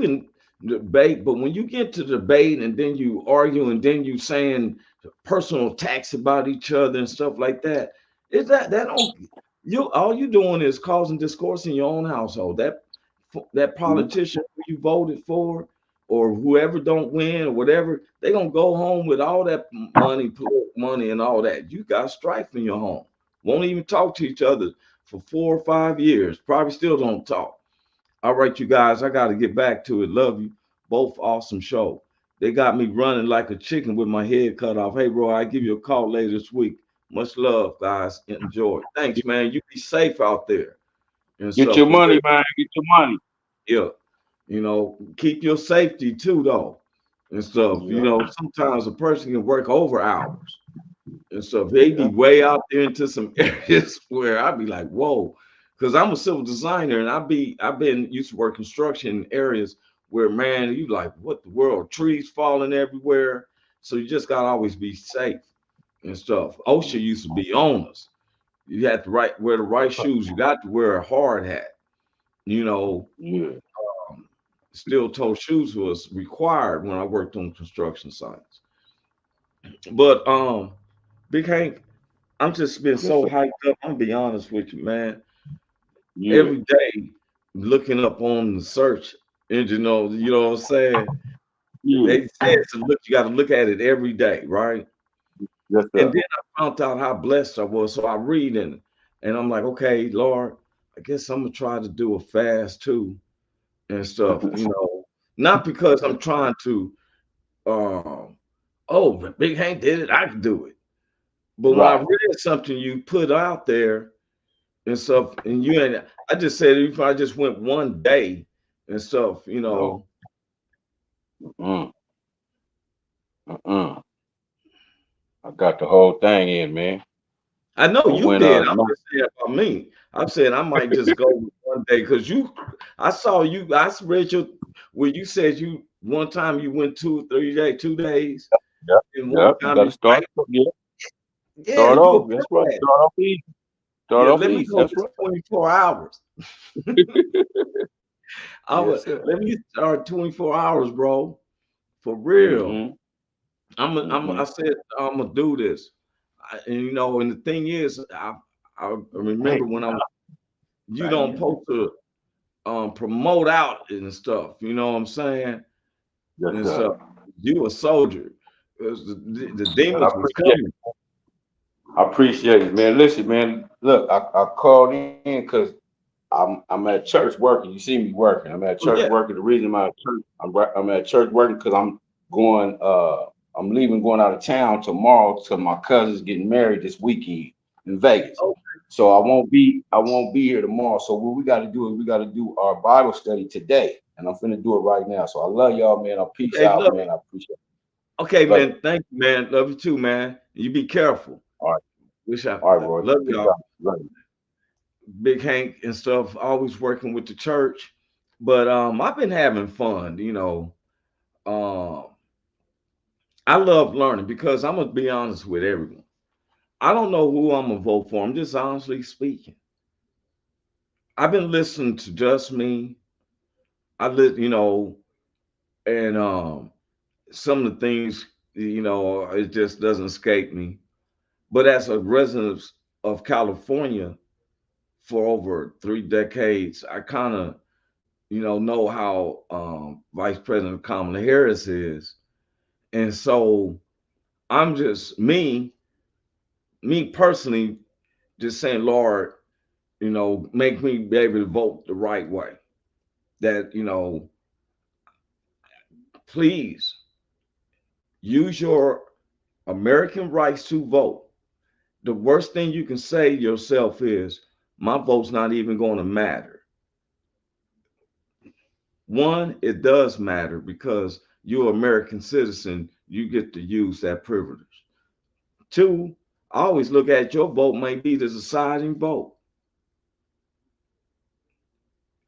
can debate, but when you get to debate and then you argue and then you saying personal attacks about each other and stuff like that, is that don't you all you doing is causing discourse in your own household. That politician who you voted for or whoever don't win or whatever, they gonna go home with all that money and all that. You got strife in your home. Won't even talk to each other for 4 or 5 years. Probably still don't talk. All right, you guys, I got to get back to it. Love you. Both awesome show. They got me running like a chicken with my head cut off. Hey, bro, I give you a call later this week. Much love, guys. Enjoy. Thanks, man. You be safe out there and Get stuff. your money, man. Get your money. Yeah. Keep your safety too, though, and stuff. Yeah. Sometimes a person can work over hours and stuff. They be Yeah. way out there into some areas where I'd be like, whoa, because I'm a civil designer and I've been used to work construction in areas where, man, you like, what the world, trees falling everywhere. So you just gotta always be safe and stuff. OSHA used to be on us. You had to wear the right shoes. You got to wear a hard hat. You know, Yeah. Steel toe shoes was required when I worked on construction sites. But Big Hank, I'm just been Yes, so sir. hyped up. I'm gonna be honest with you, man. Yeah. Every day looking up on the search engine, what I'm saying? Yeah. They said to look, you got to look at it every day, right? Yes, And sir. then I found out how blessed I was. So I read and I'm like, okay, Lord, I guess I'm gonna try to do a fast too and stuff. Not because I'm trying to oh, but Big Hank did it, I can do it. But when I Right. read something you put out there and stuff, and I just said if I just went one day and stuff, No. Mm. Mm. I got the whole thing in, man. I know But you when did. I'm no, just saying about me. I'm saying I might just go one day because I saw you. I read your where you said you one time you went 2 or 3 days, 2 days, yep, and one yep, you time got to you right. start. Yeah, Yeah, start you a off. pro That's right. at it. Start off easy. Start Yeah, off let me easy. go That's this right. 24 hours. Yes, sir. Let me start 24 hours, bro. For real. Mm-hmm. I Mm-hmm. said I'm gonna do this. And and the thing is, I Hey, remember when you right don't here. supposed to promote out and stuff. You know what I'm saying? Yes, And sir. so you a soldier. 'Cause the And I demons was appreciate coming. I appreciate it, man. Listen, man. Look, I called in because I'm at church working. You see me working. I'm at Oh church yeah. working. The reason I'm at church, I'm at church working because going I'm leaving going out of town tomorrow to my cousin's getting married this weekend in Vegas. Oh, So I won't be here tomorrow. So what we got to do is we got to do our Bible study today, and I'm finna do it right now. So I love y'all, man. I'll peace okay, out, love man. you. I appreciate it. Okay, Love you. man. Thank you, man. Love you too, man. You be careful. All right, Wish I all right, Roy. love Peace y'all. out. Love you. Big Hank and stuff, always working with the church. But I've been having fun. Um I love learning because I'm gonna be honest with everyone. I don't know who I'm gonna vote for. I'm just honestly speaking. I've been listening to Just Me. And some of the things, it just doesn't escape me. But as a resident of California for over 3 decades, I kind of, know how Vice President Kamala Harris is. And so I'm just me personally, just saying, Lord, make me be able to vote the right way. That, please use your American rights to vote. The worst thing you can say to yourself is, my vote's not even going to matter. One, it does matter because you're an American citizen, you get to use that privilege. Two, I always look at your vote may be the deciding vote.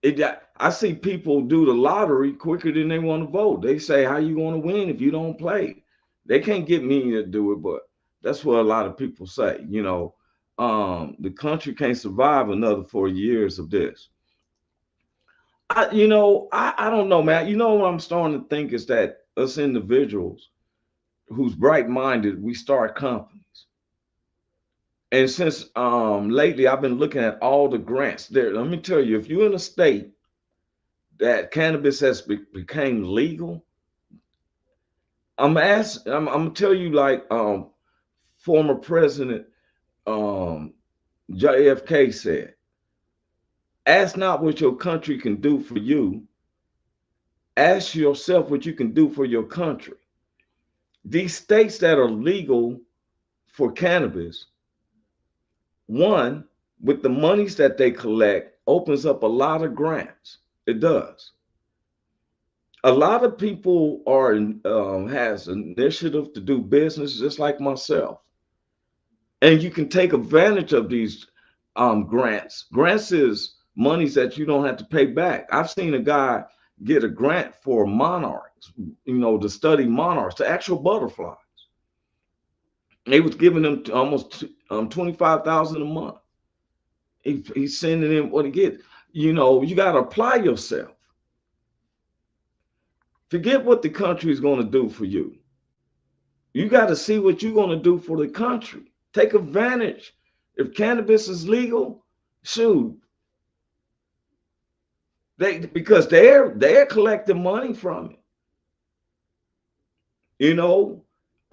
I see people do the lottery quicker than they want to vote. They say, how you going to win if you don't play? They can't get me to do it, but that's what a lot of people say. The country can't survive another 4 years of this. I don't know, man. You know what I'm starting to think is that us individuals who's bright minded, we start companies. And since lately I've been looking at all the grants there. Let me tell you, if you're in a state that cannabis has became legal, I'm gonna tell you like former President um JFK said, ask not what your country can do for you, ask yourself what you can do for your country. These states that are legal for cannabis, one, with the monies that they collect, opens up a lot of grants. It does. A lot of people are has initiative to do business, just like myself, and you can take advantage of these grants. Grants is monies that you don't have to pay back. I've seen a guy get a grant for monarchs, to study monarchs, the actual butterfly. They was giving them almost 25,000 a month. He's sending in what he gets. You got to apply yourself. Forget what the country is going to do for you. You got to see what you're going to do for the country. Take advantage. If cannabis is legal, shoot, because they're collecting money from it. You know,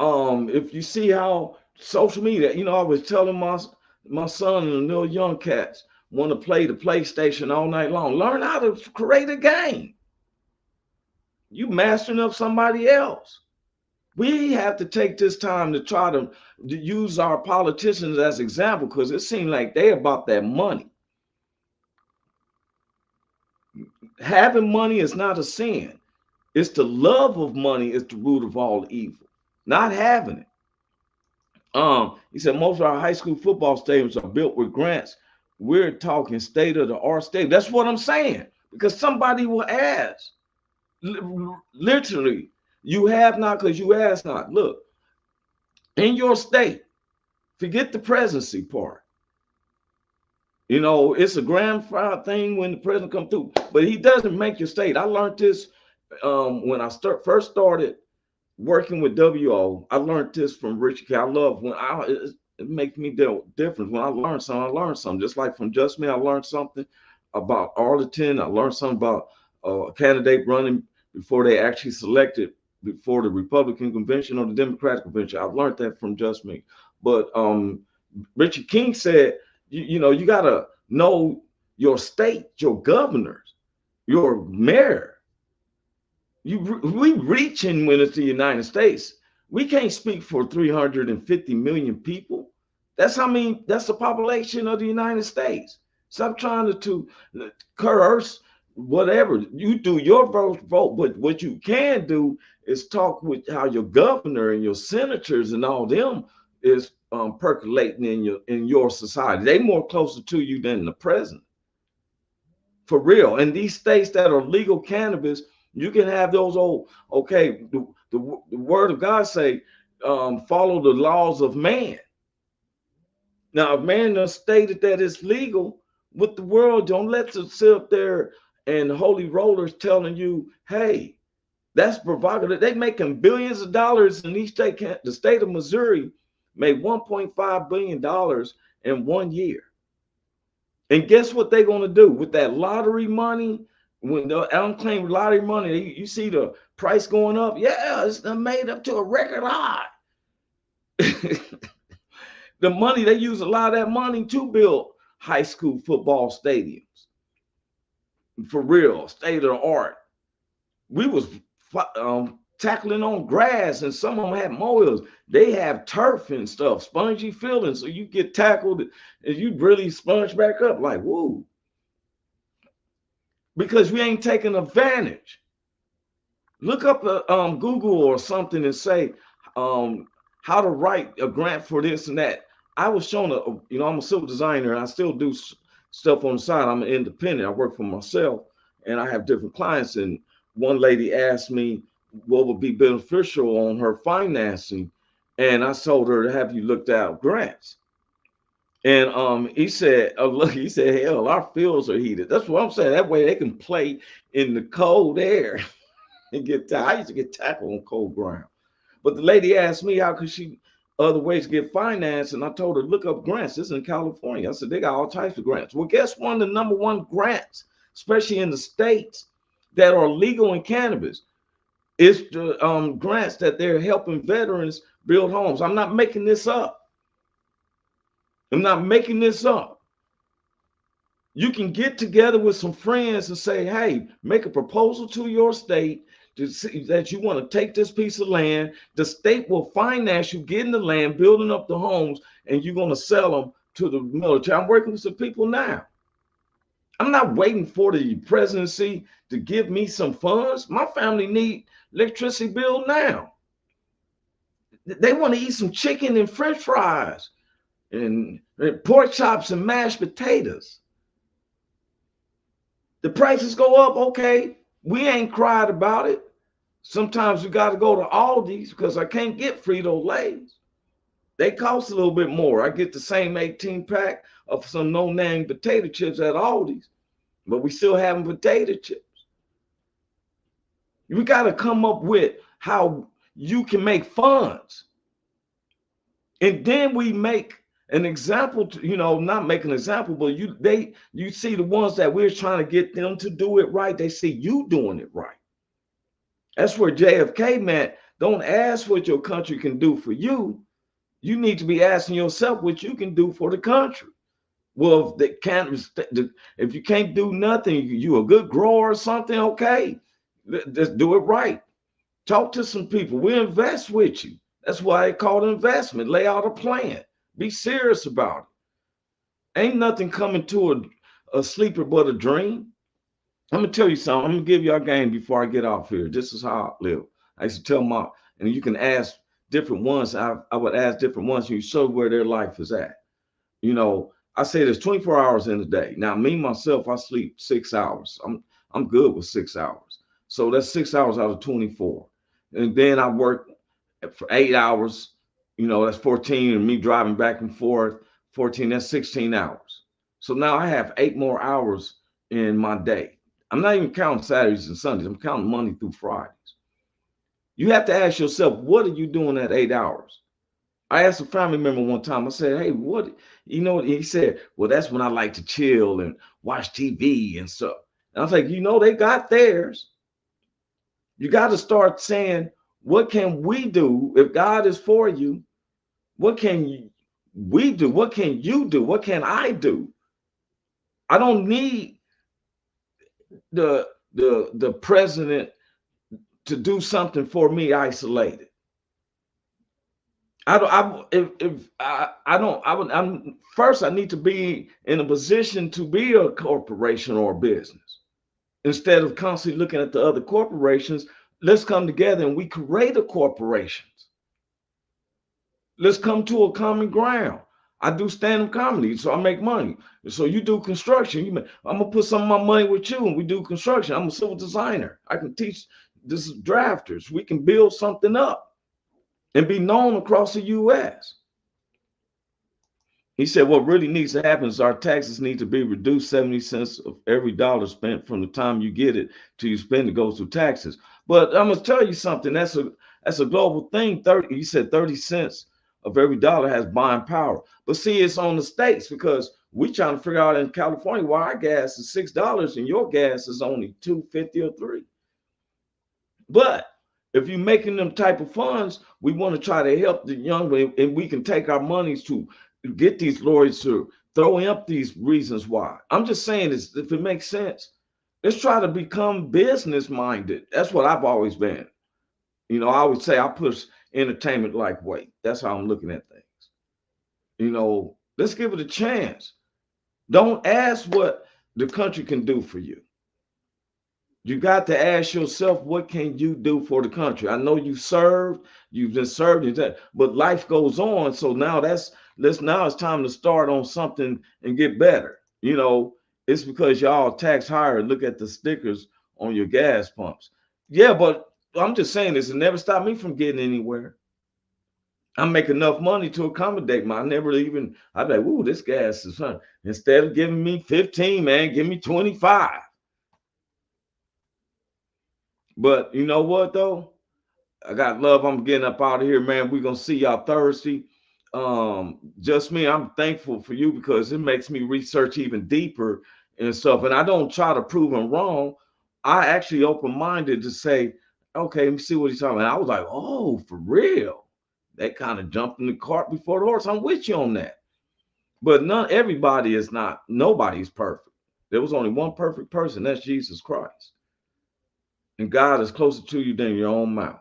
if you see how social media, I was telling my son and the little young cats want to play the PlayStation all night long. Learn how to create a game. You mastering up somebody else. We have to take this time to try to use our politicians as example because it seems like they're about that money. Having money is not a sin. It's the love of money is the root of all evil. Not having it. He said most of our high school football stadiums are built with grants. We're talking state of the art stadium. That's what I'm saying, because somebody will ask. Literally, you have not because you ask not. Look, in your state, forget the presidency part. You know, it's a grandfather thing when the president comes through, but he doesn't make your state. I learned this when I first started working with WO. I learned this from Richard K. I love when it makes me different. When I learn something. Just like from Just Me, I learned something about Arlington. I learned something about a candidate running before they actually selected before the Republican convention or the Democratic convention. I learned that from Just Me. But Richard King said, you know, you got to know your state, your governors, your mayor. We reaching when it's the United States. We can't speak for 350 million people. That's the population of the United States. Stop trying to curse whatever. You do your vote, but what you can do is talk with how your governor and your senators and all them is percolating in your society. They more closer to you than the president. For real. And these states that are legal cannabis, you can have those old, okay, the word of God say, follow the laws of man. Now, if man has stated that it's legal, with the world, don't let them sit up there and holy rollers telling you, hey, that's provocative. They making billions of dollars in each state. The state of Missouri made $1.5 billion in 1 year. And guess what they're going to do with that lottery money? When the unclaimed lottery money, you see the price going up. Yeah, it's made up to a record high. The money, they use a lot of that money to build high school football stadiums. For real, state of the art. We was tackling on grass, and some of them had mowers. They have turf and stuff, spongy feeling, so you get tackled and you really sponge back up like, woo. Because we ain't taking advantage. Look up Google or something and say how to write a grant for this and that. I was shown I'm a civil designer and I still do stuff on the side. I'm an independent. I work for myself and I have different clients. And one lady asked me what would be beneficial on her financing. And I told her, have you looked at grants? And he said, hell, our fields are heated. That's what I'm saying. That way they can play in the cold air and get I used to get tackled on cold ground. But the lady asked me how could she other ways to get finance, and I told her, look up grants. This is in California. I said, they got all types of grants. Well, guess one of the number one grants, especially in the states that are legal in cannabis, is the grants that they're helping veterans build homes. I'm not making this up. I'm not making this up. You can get together with some friends and say, hey, make a proposal to your state to see that you want to take this piece of land. The state will finance you getting the land, building up the homes, and you're going to sell them to the military. I'm working with some people now. I'm not waiting for the presidency to give me some funds. My family need electricity bill now. They want to eat some chicken and French fries and pork chops and mashed potatoes. The prices go up, okay. We ain't cried about it. Sometimes we got to go to Aldi's because I can't get Frito-Lays. They cost a little bit more. I get the same 18-pack of some no-name potato chips at Aldi's, but we still having potato chips. We got to come up with how you can make funds. And then we make an example, not make an example, but you see the ones that we're trying to get them to do it right. They see you doing it right. That's where JFK meant, don't ask what your country can do for you. You need to be asking yourself what you can do for the country. Well, if you can't do nothing, you a good grower or something, okay, just do it right. Talk to some people. We'll invest with you. That's why they call it investment. Lay out a plan. Be serious about it. Ain't nothing coming to a sleeper but a dream. I'm gonna tell you something. I'm gonna give y'all a game before I get off here. This is how I live. I used to tell and you can ask different ones. I would ask different ones, and you show where their life is at. You know, I say there's 24 hours in a day. Now, me myself, I sleep 6 hours. I'm good with 6 hours. So that's 6 hours out of 24. And then I work for 8 hours. You know, that's 14, and me driving back and forth, 14, that's 16 hours. So now I have 8 more hours in my day. I'm not even counting Saturdays and Sundays. I'm counting Monday through Fridays. You have to ask yourself, what are you doing at 8 hours? I asked a family member one time, I said, hey, what, you know, he said, well, that's when I like to chill and watch TV and stuff. And I was like, you know, they got theirs. You got to start saying, what can we do if God is for you? What can we do? What can you do? What can I do? I don't need the president to do something for me isolated. First I need to be in a position to be a corporation or a business. Instead of constantly looking at the other corporations, let's come together and we create a corporations. Let's come to a common ground. I do stand-up comedy, so I make money. So you do construction. I'm gonna put some of my money with you, and we do construction. I'm a civil designer. I can teach this drafters. We can build something up and be known across the U.S. He said, what really needs to happen is our taxes need to be reduced 70 cents of every dollar spent from the time you get it till you spend it goes through taxes. But I'm gonna tell you something. That's a global thing. He said 30 cents of every dollar has buying power. But see, it's on the states because we trying to figure out in California why our gas is $6 and your gas is only $2.50 or $3. But if you're making them type of funds, we want to try to help the young, and we can take our monies to get these lawyers to throw up these reasons why. I'm just saying this, if it makes sense, let's try to become business minded. That's what I've always been. You know, I would say I push entertainment like weight. That's how I'm looking at things. You know, let's give it a chance. Don't ask what the country can do for you. You got to ask yourself, what can you do for the country? I know you served, you've been served, but life goes on. So now now it's time to start on something and get better. You know, it's because y'all tax higher. Look at the stickers on your gas pumps. Yeah, but I'm just saying this, it never stopped me from getting anywhere. I make enough money to accommodate me. I'd be like, ooh, this gas is fun. Instead of giving me 15, man, give me 25. But you know what, though? I got love. I'm getting up out of here, man. We're going to see y'all Thursday. Just me, I'm thankful for you because it makes me research even deeper and stuff. And I don't try to prove them wrong. I actually open-minded to say, okay, let me see what he's talking about. I was like, oh, for real. That kind of jumped in the cart before the horse. I'm with you on that. But nobody's perfect. There was only one perfect person. That's Jesus Christ. And God is closer to you than your own mouth.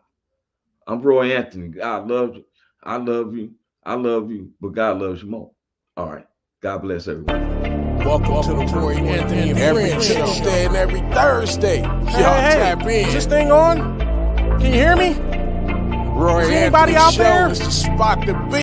I'm Roy Anthony. God loves you. I love you. I love you. But God loves you more. All right. God bless everyone. Welcome to the Roy Anthony and Every Friends Show. Tuesday and every Thursday. Y'all Hey, tap in. is this thing on? Can you hear me? Roy Is Anthony anybody out Show there? is the spot to be.